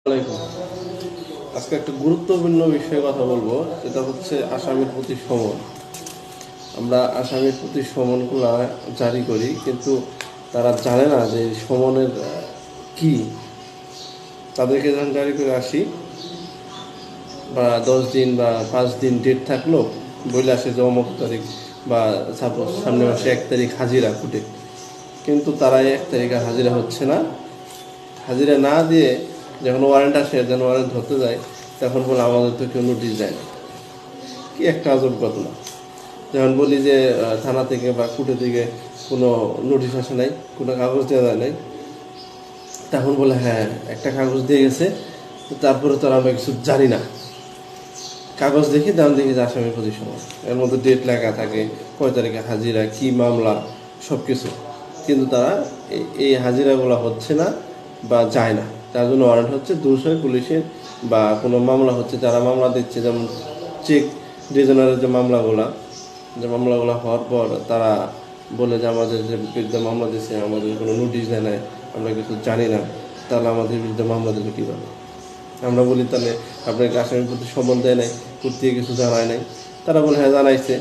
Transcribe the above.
আলাইকুম। আজকে একটা গুরুত্বপূর্ণ বিষয়ে কথা বলবো, সেটা হচ্ছে আসামির প্রতি সমন। আমরা আসামির প্রতি সমনগুলা জারি করি, কিন্তু তারা জানে না যে সমনের কি। তাদেরকে যখন জারি করে আসি, বা 10 দিন বা 5 দিন ডেট থাকলো, বলে আসে যে অমুক তারিখ বা সাপোজ সামনে মাসে 1 তারিখ হাজিরা ফুটে, কিন্তু তারা 1 তারিখে হাজিরা হচ্ছে না। হাজিরা না দিয়ে যখন ওয়ারেন্ট আসে, যখন ওয়ারেন্ট ধরতে যায়, তখন বলে আমাদের তো কেউ নোটিশ দেয় না। কি একটা আজব ঘটনা! যখন বলি যে থানা থেকে বা কোর্টে থেকে কোনো নোটিশ আসে নাই, কোনো কাগজ দেওয়া যায় নাই, তখন বলে হ্যাঁ একটা কাগজ দিয়ে গেছে, তারপরে তো আর আমরা কিছু জানি না। কাগজ দেখি, দাম দেখি যে আসামির প্রতি সমন, এর মধ্যে ডেট লেখা থাকে, কয় তারিখে হাজিরা, কি মামলা, সব কিছু। কিন্তু তারা এই হাজিরাগুলো হচ্ছে না বা যায় না, তার জন্য ওয়ারেন্ট হচ্ছে দোষী পুলিশের। বা কোনো মামলা হচ্ছে, যারা মামলা দিচ্ছে, যেমন চেক ডিভিশনারের যে মামলাগুলো হওয়ার পর তারা বলে যে আমাদের যে বিরুদ্ধে মামলা দিচ্ছে, আমাদের কোনো নোটিশ দেয় নাই, আমরা কিছু জানি না, তাহলে আমাদের বিরুদ্ধে মামলা দেবে কীভাবে? আমরা বলি তাহলে আপনাকে আসামির প্রতি সমন দেয় নাই, কোর্ট থেকে কিছু জানায় নাই। তারা বলে হ্যাঁ জানাইছে।